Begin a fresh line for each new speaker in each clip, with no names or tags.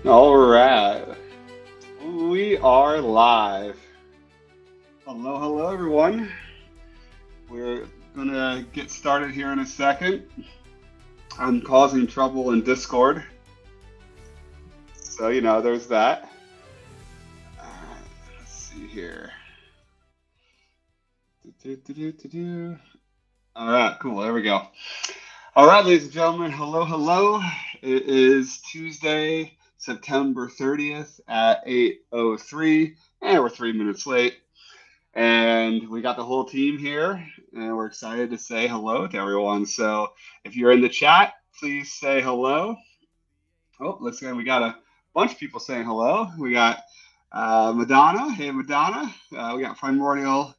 All right, we are live. Hello, hello, everyone. We're gonna get started here in a second. I'm causing trouble in Discord, so there's that. Let's see here. Do-do-do-do-do-do. All right, cool. There we go. All right, ladies and gentlemen, hello, hello. It is Tuesday, September 30th at 8:03, and we're 3 minutes late. And we got the whole team here, and we're excited to say hello to everyone. So if you're in the chat, please say hello. Oh, let's see, we got a bunch of people saying hello. We got Madonna. Hey, Madonna. We got Primordial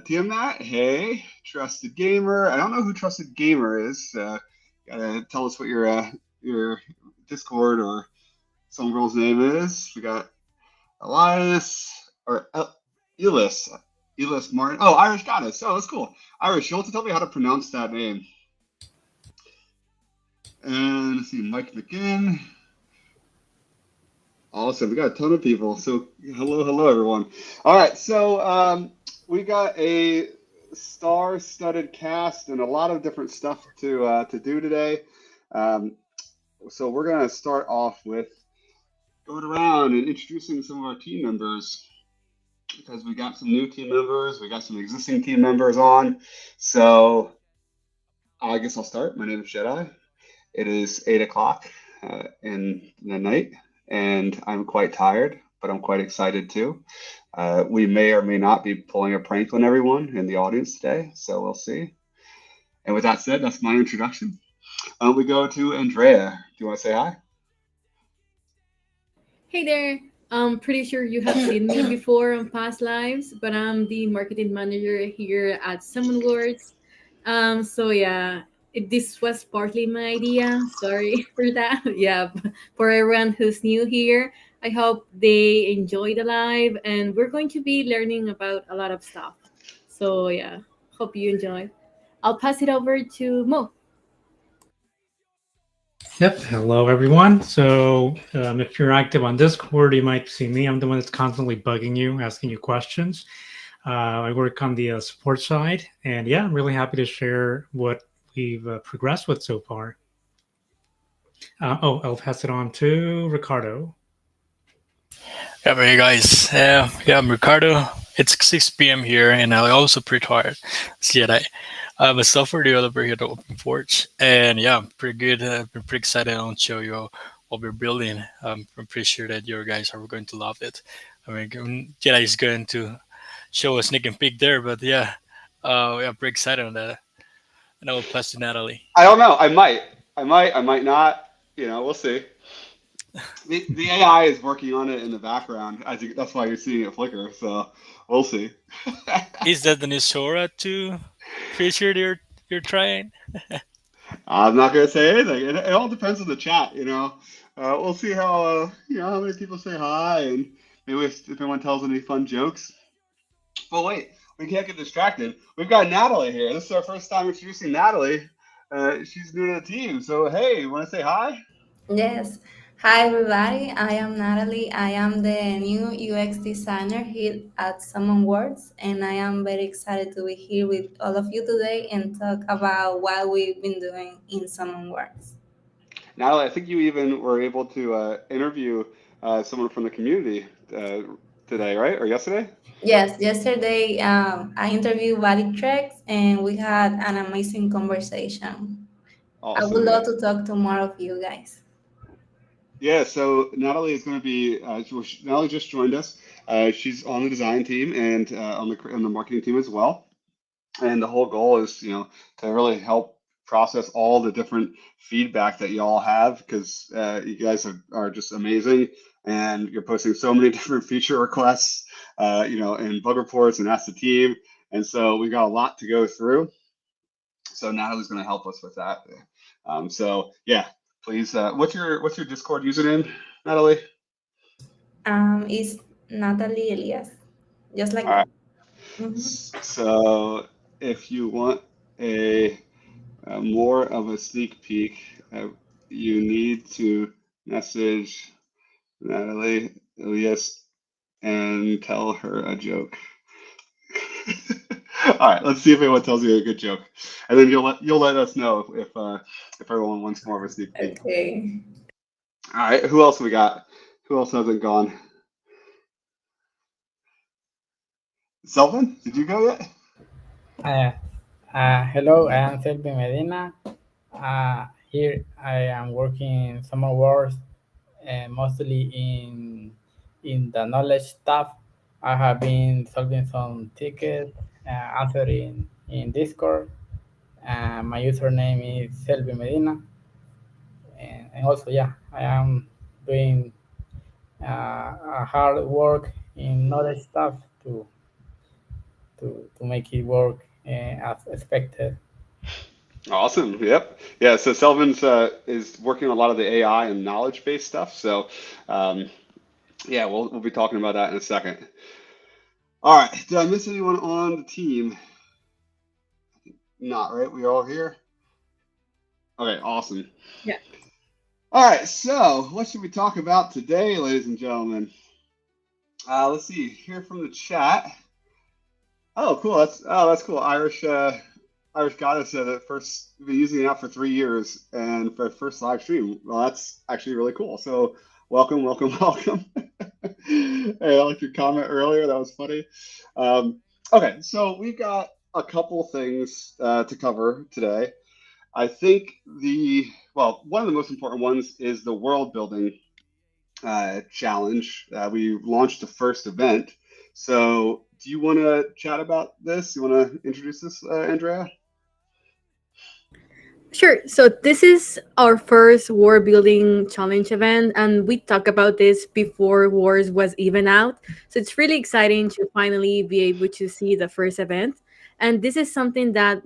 Tiamat. Hey, Trusted Gamer. I don't know who Trusted Gamer is. Gotta tell us what your Discord or some girl's name is. We got Elias or Elis. Elis Martin. Oh, Irish Goddess. Oh, that's cool. Irish, you'll have to tell me how to pronounce that name. And let's see, Mike McGinn. Awesome. We got a ton of people. So hello, hello, everyone. All right. So we got a star-studded cast and a lot of different stuff to do today. So we're gonna start off with going around and introducing some of our team members because we got some new team members, we got some existing team members on. So I guess I'll start. My name is Jedi. It is 8 o'clock in the night, and I'm quite tired, but I'm quite excited too. We may or may not be pulling a prank on everyone in the audience today, so we'll see. And with that said, that's my introduction. We go to Andrea. Do you want to say hi?
Hey there. I'm pretty sure you have seen me before on past lives, but I'm the marketing manager here at Summon Words. So yeah, this was partly my idea. Sorry for that. Yeah, for everyone who's new here, I hope they enjoy the live, and we're going to be learning about a lot of stuff. So yeah, hope you enjoy. I'll pass it over to Mo.
Yep. Hello, everyone. So, if you're active on Discord, you might see me. I'm the one that's constantly bugging you, asking you questions. I work on the support side, and yeah, I'm really happy to share what we've progressed with so far. I'll pass it on to Ricardo.
Yeah, but hey guys, yeah, I'm Ricardo. It's 6 p.m. here, and I'm also pretty tired. So yeah, I'm a software developer here at Open Forge, and yeah, I'm pretty good. I've been pretty excited to show you what we're building. I'm pretty sure that you guys are going to love it. I mean, Jedi is going to show a sneak and peek there, but yeah, yeah, I'm pretty excited on that. And I will pass to Natalie.
I don't know. I might not. We'll see. The AI is working on it in the background. That's why you're seeing it flicker. So we'll see.
Is that the new Sora 2 feature you're trying?
I'm not gonna say anything. It all depends on the chat. We'll see how many people say hi, and maybe if anyone tells any fun jokes. But wait, we can't get distracted. We've got Natalie here. This is our first time introducing Natalie. She's new to the team. So hey, you want to say hi?
Yes. Hi, everybody. I am Natalie. I am the new UX designer here at Summon Words, and I am very excited to be here with all of you today and talk about what we've been doing in Summon Words.
Natalie, I think you even were able to interview someone from the community today, right? Or yesterday?
Yes, yesterday I interviewed Valley Treks, and we had an amazing conversation. I would
Awesome.
love
Yeah.
to talk to more of you guys.
Yeah, so Natalie is going to be. Natalie just joined us. She's on the design team and on the marketing team as well. And the whole goal is, to really help process all the different feedback that you all have because you guys are just amazing, and you're posting so many different feature requests, and bug reports and ask the team. And so we've got a lot to go through. So Natalie's going to help us with that. So yeah, please. What's your Discord username, Natalie?
It's Natalie Elias, just like
All
that.
right.
Mhm.
So if you want a, more of a sneak peek, you need to message. Natalie, yes, and tell her a joke. All right, let's see if anyone tells you a good joke, and then you'll let us know if everyone wants more of a sneak peek.
Okay.
All right, who else we got? Who else hasn't gone? Selvin, did you go yet?
Uh, Hello, I am Selby Medina. Here I am working in summer works, mostly in the knowledge stuff. I have been solving some tickets, answering in Discord. My username is Selby Medina, and also yeah, I am doing hard work in knowledge stuff to make it work as expected.
Awesome. Yep. Yeah. So Selvin's is working on a lot of the AI and knowledge based stuff. So um, yeah, we'll be talking about that in a second. All right. Did I miss anyone on the team? Not right. We're all here. Okay. Awesome.
Yeah.
All right. So what should we talk about today, ladies and gentlemen? Let's see. Hear from the chat. Oh, cool. That's cool. Irish Goddess said that first we've been using it out for 3 years and for the first live stream. Well, that's actually really cool. So welcome, welcome, welcome. Hey, I liked your comment earlier. That was funny. Okay, so we've got a couple things to cover today. I think one of the most important ones is the world building challenge. We launched the first event. So do you want to chat about this? You want to introduce this, Andrea?
Sure. So this is our first war building challenge event, and we talked about this before Wars was even out. So it's really exciting to finally be able to see the first event. And this is something that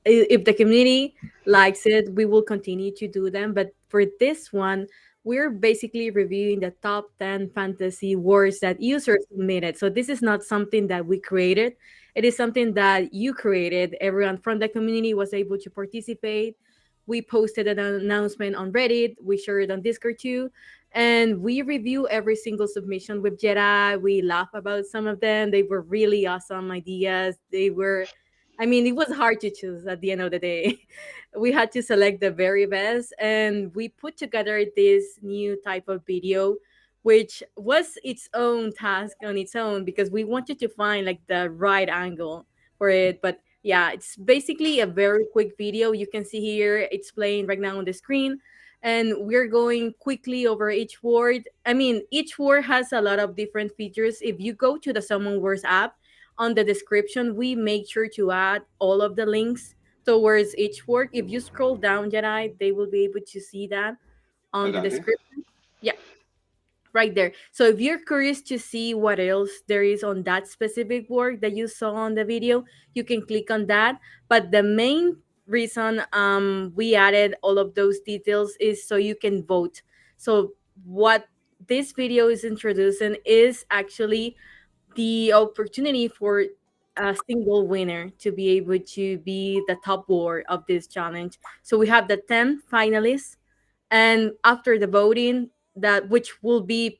if the community likes it, we will continue to do them. But for this one, we're basically reviewing the top 10 fantasy wars that users submitted. So this is not something that we created. It is something that you created. Everyone from the community was able to participate. We posted an announcement on Reddit. We shared it on Discord too. And we review every single submission with Jedi. We laugh about some of them. They were really awesome ideas. It was hard to choose at the end of the day. We had to select the very best, and we put together this new type of video, which was its own task on its own because we wanted to find like the right angle for it. But yeah, it's basically a very quick video. You can see here it's playing right now on the screen, and we're going quickly over each word. Each word has a lot of different features. If you go to the Summon Words app, on the description, we make sure to add all of the links towards each work. If you scroll down, Jedi, they will be able to see that on the
Down here.
description. Yeah, right there. So if you're curious to see what else there is on that specific work that you saw on the video, you can click on that. But the main reason we added all of those details is so you can vote. So what this video is introducing is actually the opportunity for a single winner to be able to be the top war of this challenge. So we have the 10 finalists, and after the voting, that which will be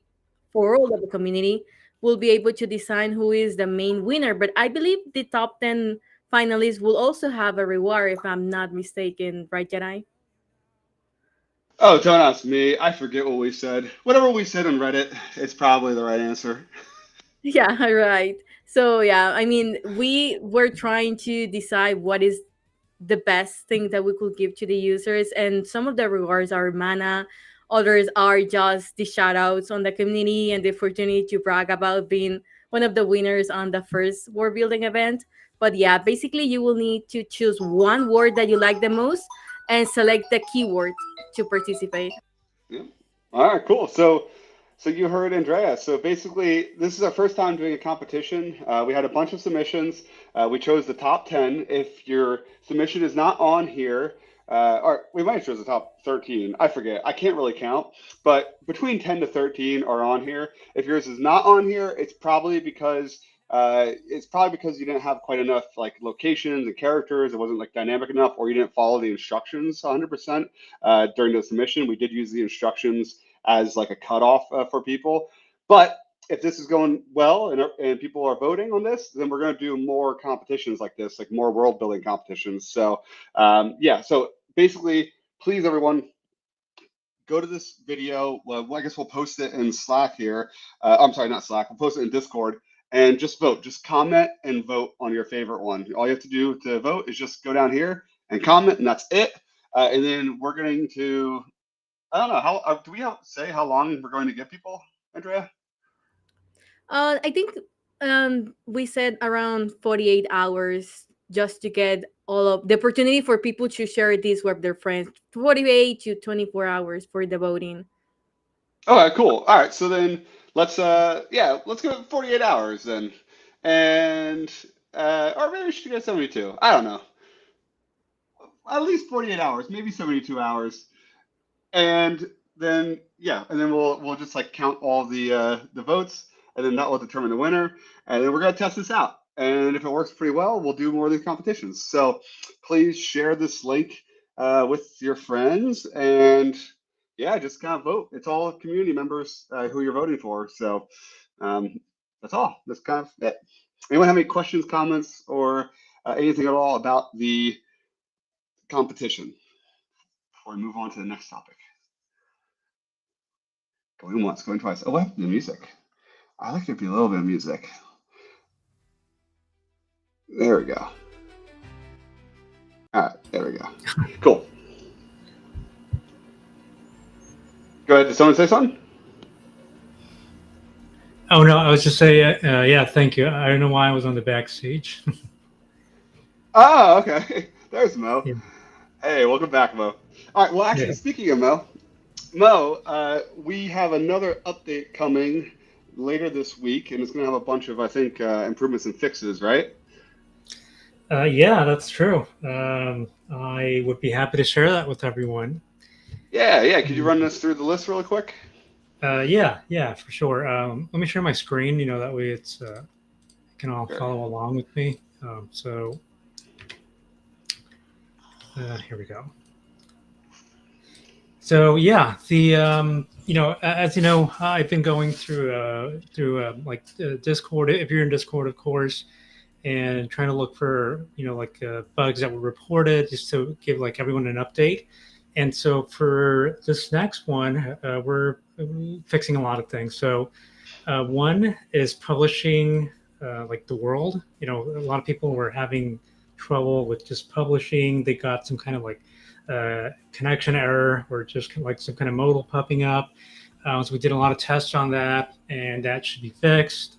for all of the community, will be able to decide who is the main winner. But I believe the top 10 finalists will also have a reward, if I'm not mistaken, right, Jedi?
Oh, don't ask me. I forget what we said. Whatever we said on Reddit, it's probably the right answer.
Yeah, right. So yeah, we were trying to decide what is the best thing that we could give to the users, and some of the rewards are mana, others are just the shout outs on the community and the opportunity to brag about being one of the winners on the first word building event. But yeah, basically you will need to choose one word that you like the most and select the keyword to participate.
Yeah. All right, cool. So you heard Andrea. So basically, this is our first time doing a competition. We had a bunch of submissions. We chose the top 10. If your submission is not on here, or we might have chosen the top 13. I forget. I can't really count. But between 10 to 13 are on here. If yours is not on here, it's probably because you didn't have quite enough like locations and characters. It wasn't like dynamic enough, or you didn't follow the instructions 100% during the submission. We did use the instructions as like a cutoff for people. But if this is going well and people are voting on this, then we're going to do more competitions like this, like more world building competitions. So yeah, so basically, please everyone, go to this video. Well, I guess we'll post it in Slack here. I'm sorry, not Slack. We'll post it in Discord and just vote. Just comment and vote on your favorite one. All you have to do to vote is just go down here and comment, and that's it. And then we're going to, I don't know, how do we say how long we're going to give people, Andrea?
I think we said around 48 hours just to get all of the opportunity for people to share this with their friends. 48 to 24 hours for the voting.
Okay, cool. All right, so then let's let's go 48 hours then. And or maybe we should go 72. I don't know. At least 48 hours, maybe 72 hours. And then we'll just like count all the votes, and then that will determine the winner. And then we're gonna test this out. And if it works pretty well, we'll do more of these competitions. So please share this link with your friends, and yeah, just kind of vote. It's all community members who you're voting for. So that's all. That's kind of it. Anyone have any questions, comments, or anything at all about the competition before we move on to the next topic? Going once, going twice. Oh, what happened to the music? I like there to be a little bit of music. There we go. All right, there we go. Cool. Go ahead. Did someone say something?
Oh no, I was just saying, yeah, thank you. I don't know why I was on the backstage.
Oh, okay. There's Mo.
Yeah.
Hey, welcome back, Mo. All right. Well, actually, speaking of Mo, we have another update coming later this week, and it's going to have a bunch of, I think, improvements and fixes, right?
Yeah, that's true. I would be happy to share that with everyone.
Yeah. Could you run us through the list really quick?
Yeah, for sure. Let me share my screen. That way it's you can all follow along with me. So here we go. So yeah, the as you know, I've been going through Discord. If you're in Discord, of course, and trying to look for bugs that were reported, just to give like everyone an update. And so for this next one, we're fixing a lot of things. So one is publishing like the world. A lot of people were having trouble with just publishing. They got some kind of like connection error or just like some kind of modal popping up. So we did a lot of tests on that, and that should be fixed.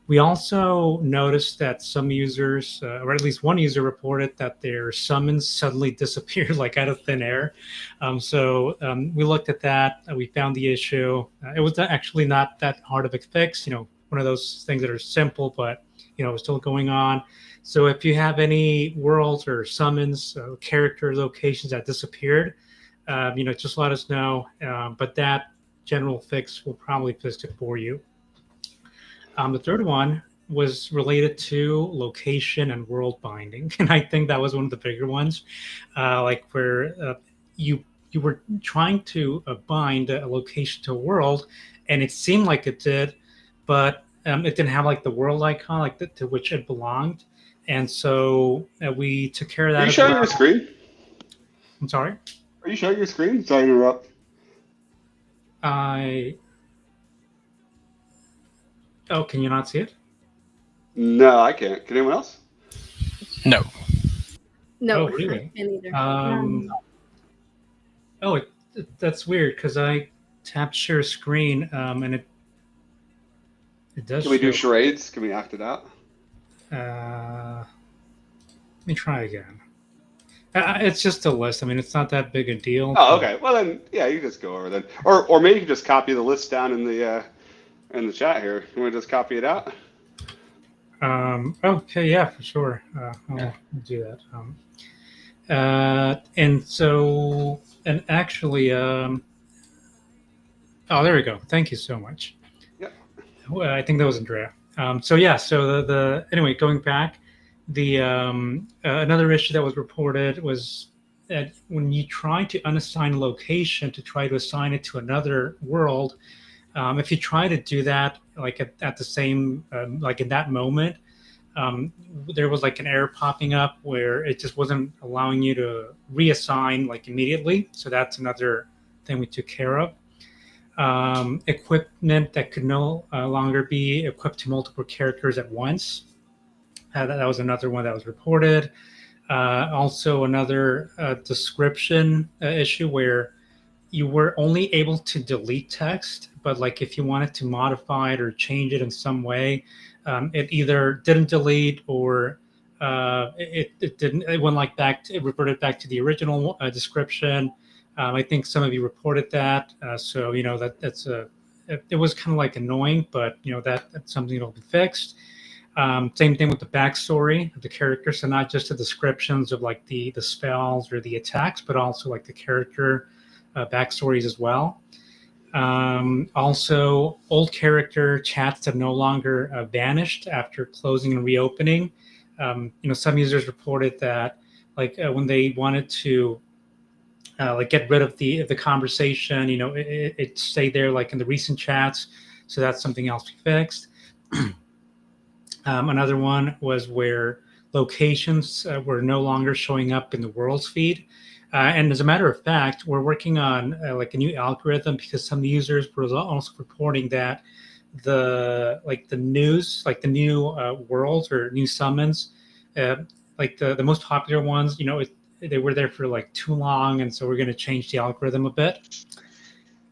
We also noticed that some users, or at least one user, reported that their summons suddenly disappeared like out of thin air. So we looked at that. We found the issue. It was actually not that hard of a fix. One of those things that are simple, but still going on. So if you have any worlds or summons, character locations that disappeared, just let us know. But that general fix will probably fix it for you. The third one was related to location and world binding, and I think that was one of the bigger ones, like where you were trying to bind a location to a world, and it seemed like it did, but it didn't have like the world icon like to which it belonged, and so we took care of that.
Are you showing your screen?
I'm sorry.
Are you showing your screen? Sorry to interrupt.
Oh, can you not see it?
No, I can't. Can anyone else?
No.
No,
Oh, really?
I can't either.
That's weird because I tapped share screen and it does.
Can we do charades? Can we act it out?
Let me try again. It's just a list. I mean, it's not that big a deal.
Oh, okay. Well, then, yeah, you just go over then, or maybe you can just copy the list down in the chat here. You want to just copy it out?
Okay, yeah, for sure. I'll do that. And actually, oh, there we go. Thank you so much.
Yeah.
Well, I think that was Andrea. Anyway, going back, the another issue that was reported was when you try to unassign a location to try to assign it to another world, if you try to do that like at the same like in that moment, um, there was like an error popping up where it just wasn't allowing you to reassign like immediately. So that's another thing we took care of. Equipment that could no longer be equipped to multiple characters at once. That was another one that was reported. Also, another description issue where you were only able to delete text, but like if you wanted to modify it or change it in some way, it either didn't delete or it didn't. It went like back. It reverted back to the original description. I think some of you reported that, so you know that's a. It was kind of like annoying, but you know that's something that'll be fixed. Same thing with the backstory of the character, so not just the descriptions of like the spells or the attacks, but also like the character backstories as well. Also, old character chats have no longer vanished after closing and reopening. You know, some users reported that like when they wanted to like get rid of the conversation, you know, it stayed there like in the recent chats. So that's something else we fixed. Another one was where locations were no longer showing up in the world's feed. And as a matter of fact, we're working on like a new algorithm because some users were also reporting that the news, like the new worlds or new summons, uh, like the most popular ones, you know, they were there for like too long, and so we're going to change the algorithm a bit.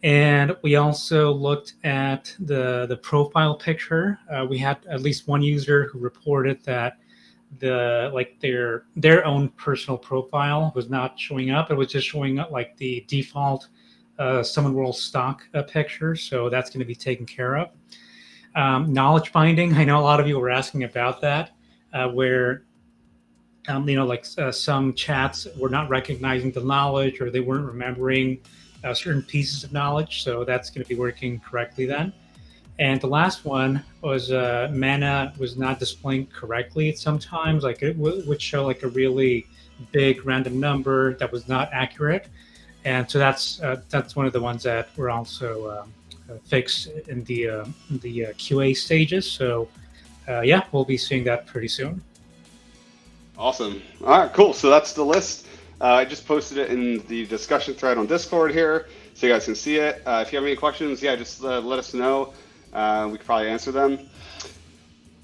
And we also looked at the profile picture. We had at least one user who reported that their own personal profile was not showing up. It was just showing up like the default Summon World stock picture. So that's going to be taken care of. Knowledge binding. I know a lot of you were asking about that, where you know, like some chats were not recognizing the knowledge or they weren't remembering certain pieces of knowledge. So that's going to be working correctly then. And the last one was mana was not displaying correctly sometimes. Like it would show like a really big random number that was not accurate. And so that's one of the ones that were also fixed in the QA stages. So yeah, we'll be seeing that pretty soon.
Awesome. All right, cool. So that's the list. I just posted it in the discussion thread on Discord here, so you guys can see it. If you have any questions, yeah, just let us know. We could probably answer them.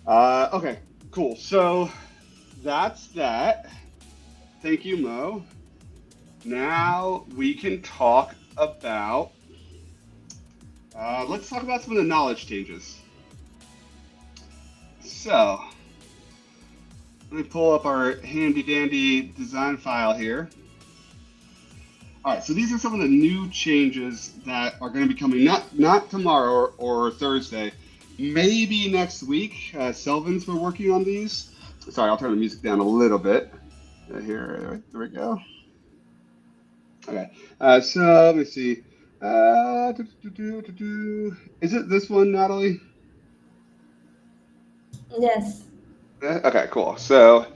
Okay, cool. So that's that. Thank you, Mo. Now we can talk about, let's talk about some of the knowledge changes. So let me pull up our handy dandy design file here. All right, so these are some of the new changes that are going to be coming not tomorrow or Thursday, maybe next week. Selvins were working on these. Sorry, I'll turn the music down a little bit. Here, there we go. Okay, so let me see. Is it this one, Natalie?
Yes.
Okay, cool. So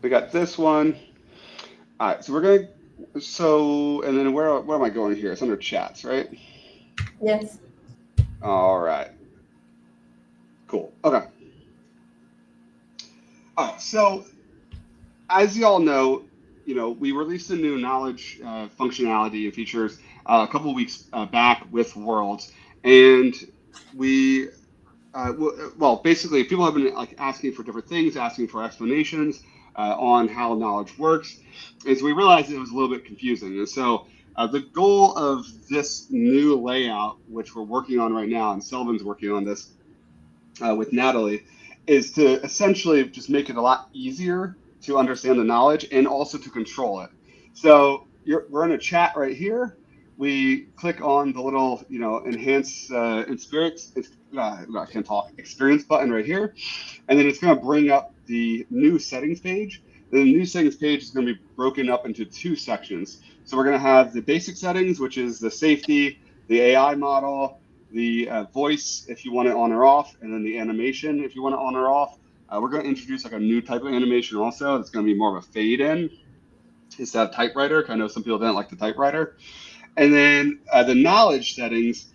we got this one. All right, so we're gonna. So and then where am I going here? It's under chats, right?
Yes.
All right. Cool. Okay. All right. So as you all know, you know, we released a new knowledge functionality and features a couple of weeks back with Worlds, and we well, basically, people have been like asking for different things, asking for explanations on how knowledge works, and so we realized it was a little bit confusing. And so the goal of this new layout, which we're working on right now, and Selvin's working on this with Natalie, is to essentially just make it a lot easier to understand the knowledge and also to control it. So we're in a chat right here. We click on the little, you know, enhance experience. I can't talk. Experience button right here, and then it's going to bring up the new settings page. Then the new settings page is going to be broken up into two sections. So we're going to have the basic settings, which is the safety, the AI model, the voice if you want it on or off, and then the animation if you want it on or off. We're going to introduce like a new type of animation also. It's going to be more of a fade in. is to have typewriter. I know some people don't like the typewriter. And then the knowledge settings,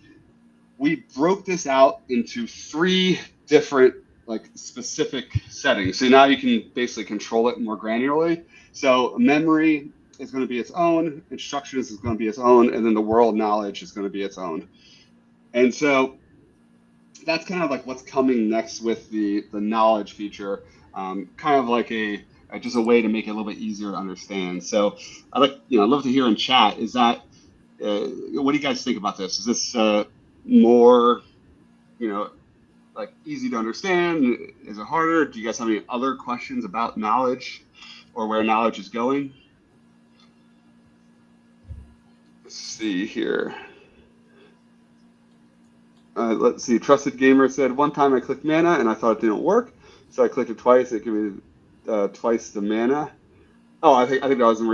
we broke this out into 3 different like specific settings. So now you can basically control it more granularly. So memory is going to be its own, instructions is going to be its own, and then the world knowledge is going to be its own. And so that's kind of like what's coming next with the knowledge feature, kind of like just a way to make it a little bit easier to understand. So I'd love to hear in chat. Is that what do you guys think about this? Is this more, like easy to understand? Is it harder? Do you guys have any other questions about knowledge or where knowledge is going? Let's see here. Let's see. Trusted Gamer said, one time I clicked mana and I thought it didn't work, so I clicked it twice. It gave me twice the mana. Oh, I think that was in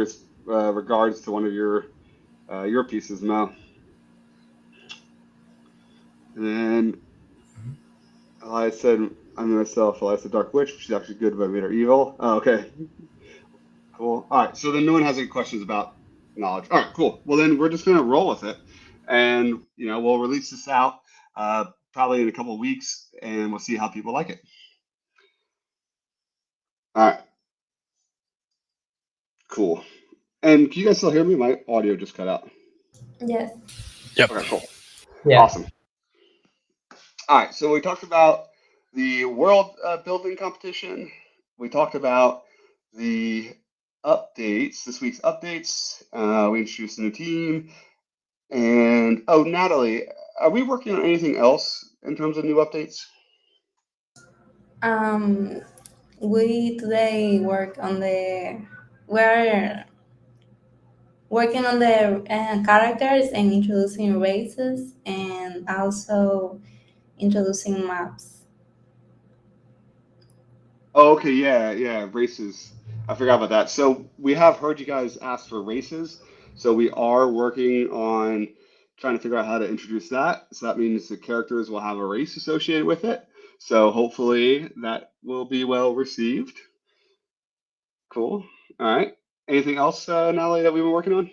regards to one of your pieces, Mo. And then Elias said, I'm myself. Elias the Dark Witch. She's actually good, but I made her evil. Oh, okay. Cool. All right. So then no one has any questions about knowledge. All right, cool. Well, then we're just going to roll with it. And, we'll release this out probably in a couple of weeks, and we'll see how people like it. All right. Cool. And can you guys still hear me? My audio just cut out.
Yes.
Yep.
Okay, cool.
Yeah.
Awesome. All right. So we talked about the world building competition. We talked about the updates, this week's updates. We introduced a new team. And, oh, Natalie, are we working on anything else in terms of new updates?
We today we're working on the characters and introducing races and also introducing maps.
Oh, okay, yeah, races. I forgot about that. So we have heard you guys ask for races. So we are working on trying to figure out how to introduce that. So that means the characters will have a race associated with it. So hopefully that will be well received. Cool. All right. Anything else, Natalie, that we've been working on?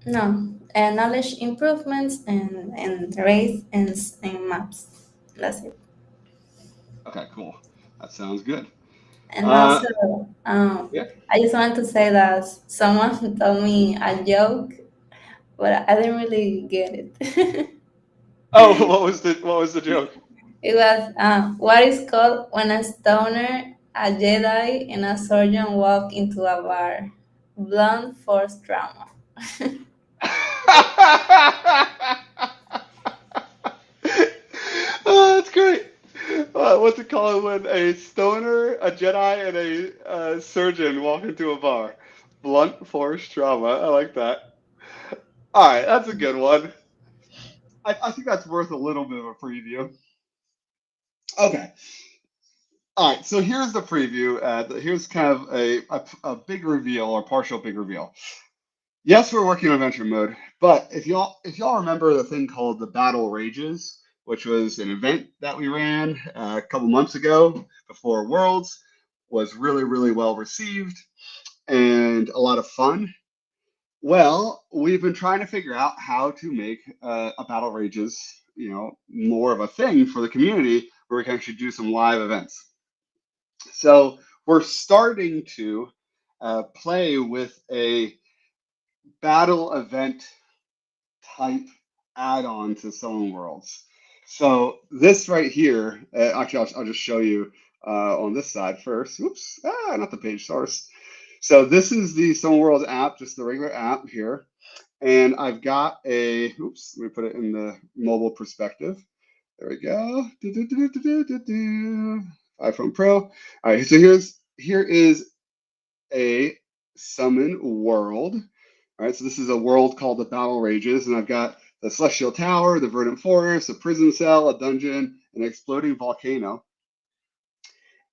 No, knowledge improvements and race and maps. That's it.
Okay, cool. That sounds good.
And also,
Yeah.
I just want to say that someone told me a joke, but I didn't really get it.
Oh, what was the joke?
It was what is called when a stoner, a Jedi, and a surgeon walk into a bar. Blunt force trauma.
Oh, that's great. What's it called when a stoner, a Jedi, and a surgeon walk into a bar? Blunt force trauma. I like that. All right, that's a good one. I think that's worth a little bit of a preview. Okay. All right, so here's the preview. Here's kind of a big reveal or partial big reveal. Yes, we're working on adventure mode, but if y'all remember the thing called the Battle Rages, which was an event that we ran a couple months ago before Worlds, was really, really well received and a lot of fun. Well, we've been trying to figure out how to make a Battle Rages, more of a thing for the community where we can actually do some live events. So we're starting to play with a battle event type add-on to Sewing Worlds. So this right here, actually, I'll just show you on this side first. Oops, not the page source. So this is the Sewing Worlds app, just the regular app here. And I've got oops, let me put it in the mobile perspective. There we go. iPhone Pro. All right, so here is a summon world. All right, so this is a world called the Battle Rages, and I've got the Celestial Tower, the Verdant Forest, a prison cell, a dungeon, an exploding volcano.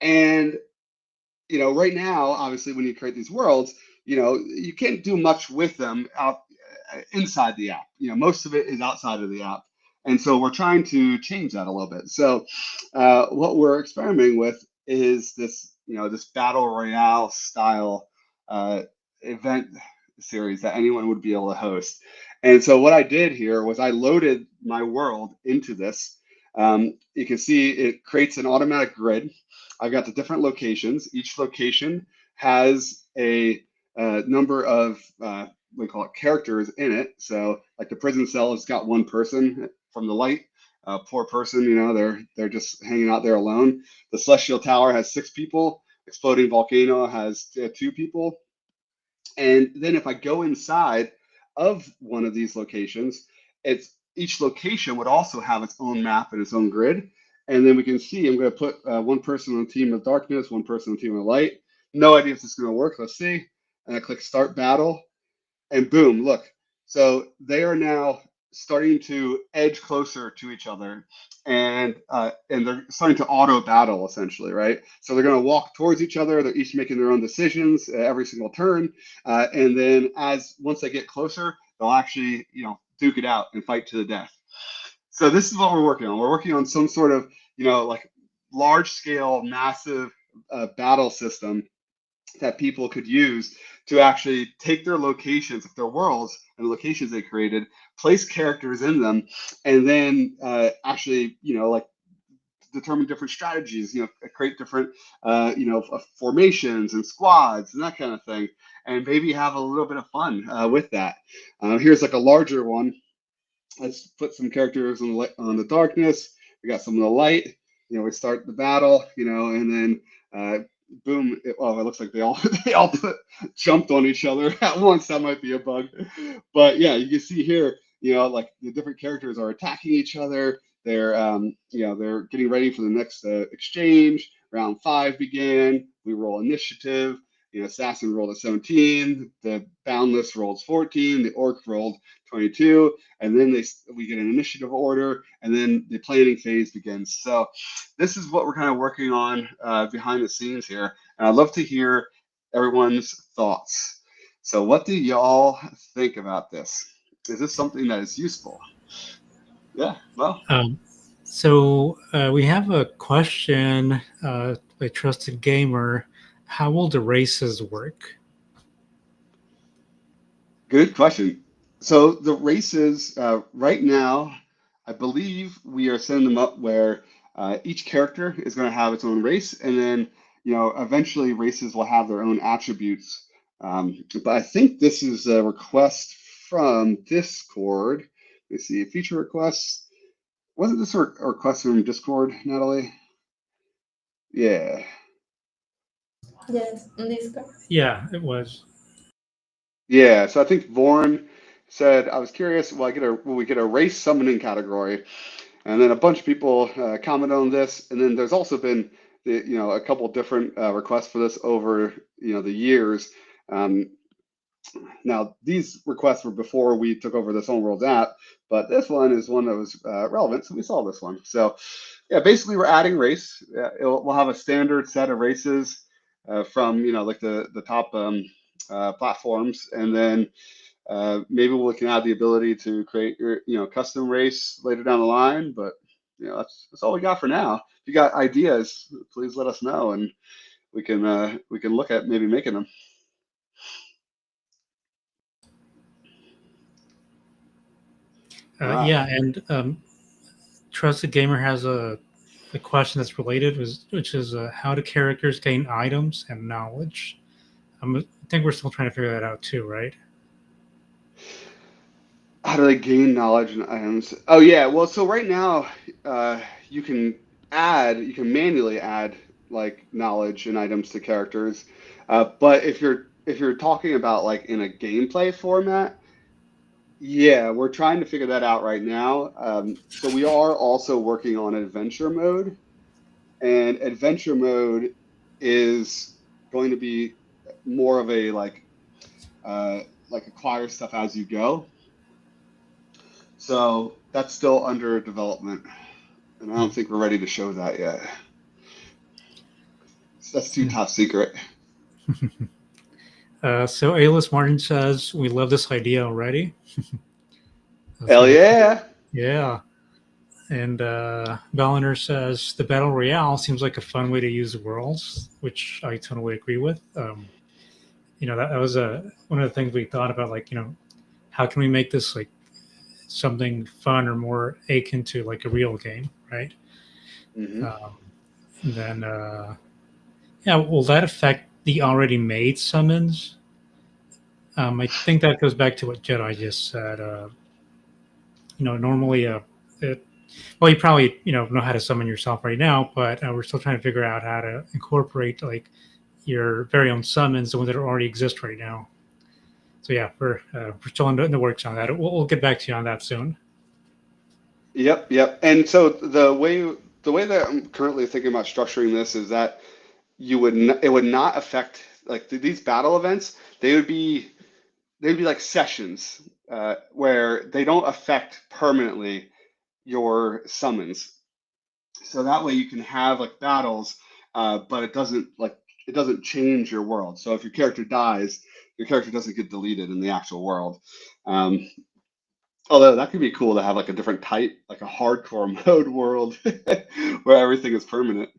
And, right now, obviously, when you create these worlds, you can't do much with them out inside the app. Most of it is outside of the app. And so we're trying to change that a little bit. So what we're experimenting with is this, this battle royale style event series that anyone would be able to host. And so what I did here was I loaded my world into this. You can see it creates an automatic grid. I've got the different locations. Each location has a number of we call it characters in it. So like the prison cell has got one person from the light. Poor person, you know, they're just hanging out there alone. The Celestial Tower has 6 people. Exploding Volcano has 2 people. And then if I go inside of one of these locations, it's each location would also have its own map and its own grid. And then we can see I'm going to put one person on the team of darkness, one person on the team of light. No idea if this is going to work. Let's see. And I click start battle, and boom, look. So they are now starting to edge closer to each other, and they're starting to auto battle essentially, right? So they're going to walk towards each other. They're each making their own decisions every single turn, and then once they get closer, they'll actually duke it out and fight to the death. So this is what we're working on. We're working on some sort of like large scale, massive battle system that people could use to actually take their locations, their worlds and the locations they created, place characters in them, and then actually, like determine different strategies, create different, formations and squads and that kind of thing, and maybe have a little bit of fun with that. Here's like a larger one. Let's put some characters on the darkness. We got some of the light. We start the battle, and then boom! It looks like they all jumped on each other at once. That might be a bug, but yeah, you can see here, like the different characters are attacking each other. They're they're getting ready for the next exchange. Round 5 began. We roll initiative. Assassin rolled a 17. The Boundless rolled 14. The Orc rolled 22, and then we get an initiative order, and then the planning phase begins. So this is what we're kind of working on behind the scenes here, and I'd love to hear everyone's thoughts. So what do y'all think about this? Is this something that is useful? Yeah, well.
So we have a question by Trusted Gamer. How will the races work?
Good question. So the races right now, I believe we are setting them up where each character is going to have its own race, and then eventually races will have their own attributes. But I think this is a request from Discord. Let's see, feature requests. Wasn't this a request from Discord, Natalie? Yeah.
Yes, on Discord.
Yeah, it was.
Yeah, so I think Vorn said, I was curious, will we get a race summoning category? And then a bunch of people commented on this, and then there's also been a couple different requests for this over the years. Now these requests were before we took over this Homeworld app, but this one is one that was relevant, so we saw this one. So yeah, basically we're adding race. We'll have a standard set of races from like the top platforms, and then maybe we can add the ability to create your custom race later down the line. But that's all we got for now. If you got ideas, please let us know, and we can look at maybe making them.
Yeah, and Trusted Gamer has a question that's related, which is how do characters gain items and knowledge? I think we're still trying to figure that out too, right?
How do they gain knowledge and items? Oh yeah, well, so right now you can manually add like knowledge and items to characters, but if you're talking about like in a gameplay format, yeah, we're trying to figure that out right now. So we are also working on adventure mode, and adventure mode is going to be more of a like acquire stuff as you go. So that's still under development, and I don't think we're ready to show that yet. That's too top secret.
So Alis Martin says, we love this idea already.
Hell yeah.
Yeah. And Balliner says, the Battle Royale seems like a fun way to use worlds, which I totally agree with. that was one of the things we thought about, like, how can we make this like something fun or more akin to like a real game, right?
Hmm.
Then yeah, will that affect the already made summons? I think that goes back to what Jedi just said. Normally, it, well, you probably know how to summon yourself right now, but we're still trying to figure out how to incorporate like your very own summons, the ones that already exist right now. So yeah, we're still in the works on that. We'll get back to you on that soon.
Yep, yep. And so the way that I'm currently thinking about structuring this is that it would not affect like these battle events. They'd be like sessions where they don't affect permanently your summons. So that way you can have like battles, but it doesn't change your world. So if your character dies, your character doesn't get deleted in the actual world. Um, Although that could be cool to have like a different type, like a hardcore mode world where everything is permanent.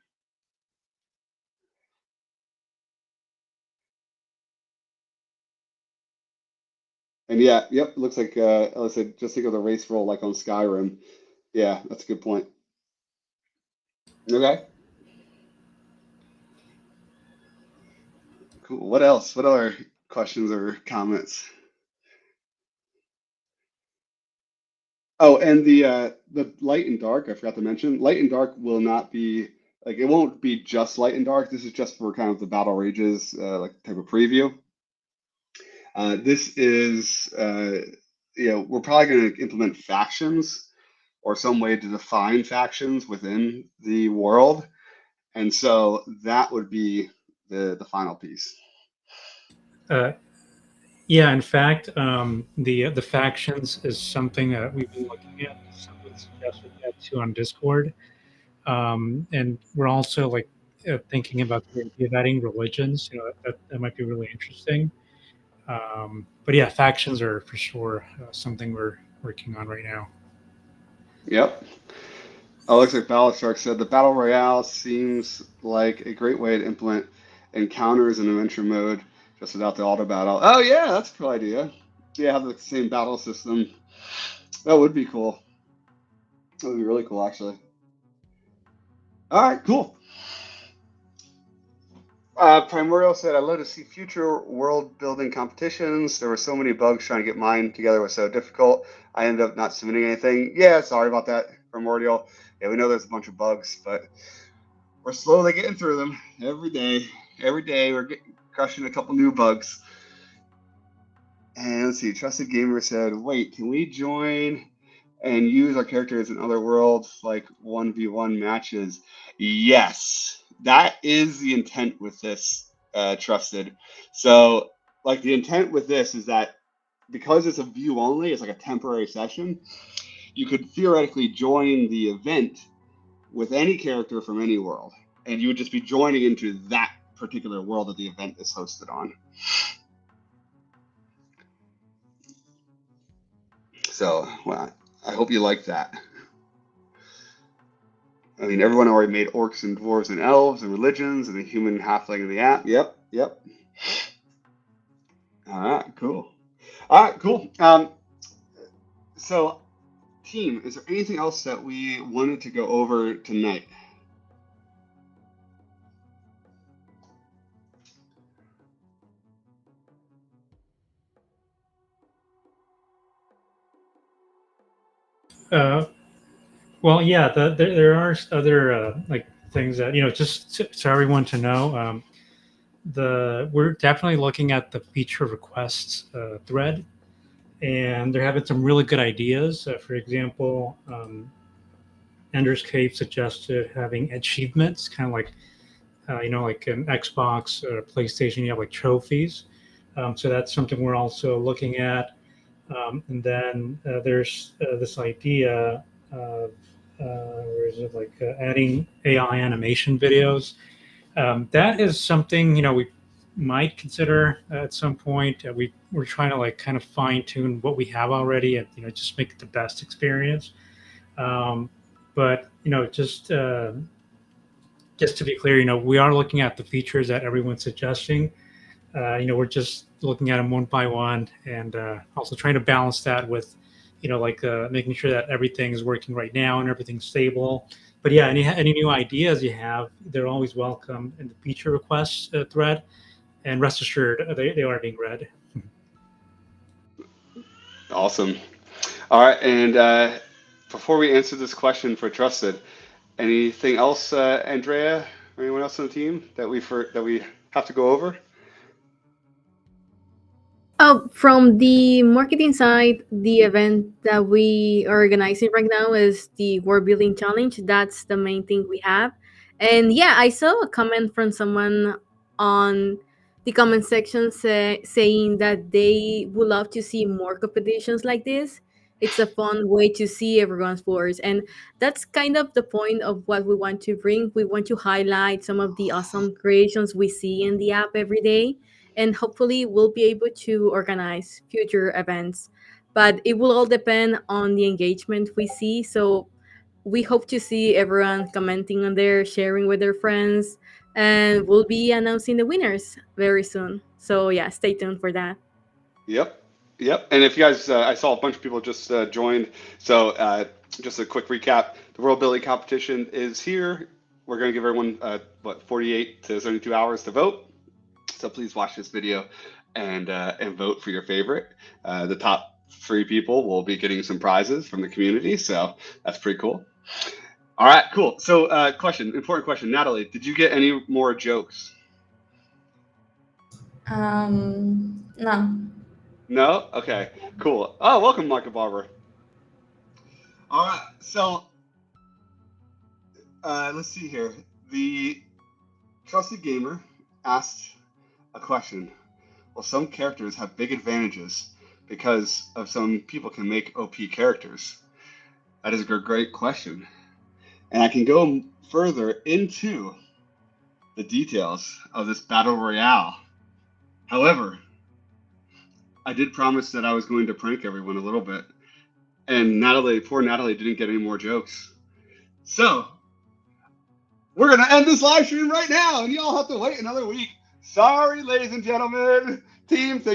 And yeah, yep, looks like I said, just think of the race roll like on Skyrim. Yeah, that's a good point. Okay, cool. What else? What other questions or comments? Oh, and the light and dark, I forgot to mention. Light and dark will not be like it won't be just light and dark. This is just for kind of the battle rages like type of preview. This is we're probably going to implement factions or some way to define factions within the world, and so that would be the final piece.
Uh, yeah, in fact, the factions is something that we've been looking at. Someone suggested that too on Discord, and we're also like thinking about the idea of adding religions. That might be really interesting. But yeah, factions are for sure something we're working on right now.
Yep. Oh, looks like Battleshark said the battle royale seems like a great way to implement encounters in adventure mode just without the auto battle. Oh yeah, that's a cool idea. Yeah, have the same battle system. That would be cool. That would be really cool, actually. All right, cool. Primordial said, I'd love to see future world building competitions. There were so many bugs trying to get mine together was so difficult. I ended up not submitting anything. Yeah, sorry about that, Primordial. Yeah, we know there's a bunch of bugs, but we're slowly getting through them every day. Every day we're crushing a couple new bugs. And let's see, Trusted Gamer said, wait, can we join and use our characters in other worlds like 1v1 matches? Yes, that is the intent with this, Trusted. So, like, the intent with this is that because it's a view only, it's like a temporary session, you could theoretically join the event with any character from any world, and you would just be joining into that particular world that the event is hosted on. So, well, I hope you like that. I mean, everyone already made orcs and dwarves and elves and religions and a human halfling in the app. Yep, yep. All right, cool. All right, cool. So, team, is there anything else that we wanted to go over tonight?
Uh, well, yeah, there are other like things that just so everyone to know. We're definitely looking at the feature requests thread, and they're having some really good ideas. For example, Ender's Cave suggested having achievements, kind of like like an Xbox or PlayStation, you have like trophies. So that's something we're also looking at. And then there's this idea of where is it like adding AI animation videos. That is something we might consider at some point. We're trying to like kind of fine tune what we have already and just make it the best experience. But just to be clear, we are looking at the features that everyone's suggesting. we're just looking at them one by one, and also trying to balance that with, like making sure that everything is working right now and everything's stable. But yeah, any new ideas you have, they're always welcome in the feature requests thread. And rest assured, they are being read.
Awesome. All right, and before we answer this question for Trusted, anything else, Andrea, or anyone else on the team that we have to go over?
Oh, from the marketing side, the event that we are organizing right now is the Worldbuilding Challenge. That's the main thing we have. And yeah, I saw a comment from someone on the comment section saying that they would love to see more competitions like this. It's a fun way to see everyone's floors. And that's kind of the point of what we want to bring. We want to highlight some of the awesome creations we see in the app every day, and hopefully we'll be able to organize future events, but it will all depend on the engagement we see. So we hope to see everyone commenting on there, sharing with their friends, and we'll be announcing the winners very soon. So yeah, stay tuned for that.
Yep. Yep. And if you guys, I saw a bunch of people just joined. So just a quick recap: the World Building competition is here. We're going to give everyone 48 to 72 hours to vote. So please watch this video and vote for your favorite. The top 3 people will be getting some prizes from the community. So that's pretty cool. All right, cool. So important question, Natalie, did you get any more jokes?
No.
No? Okay, cool. Oh, welcome, Michael Barber. All right, so let's see here. The Trusted Gamer asked a question. Well, some characters have big advantages because of some people can make OP characters. That is a great question. And I can go further into the details of this battle royale. However, I did promise that I was going to prank everyone a little bit. And poor Natalie didn't get any more jokes. So, we're going to end this live stream right now, and y'all have to wait another week. Sorry, ladies and gentlemen. Team, thank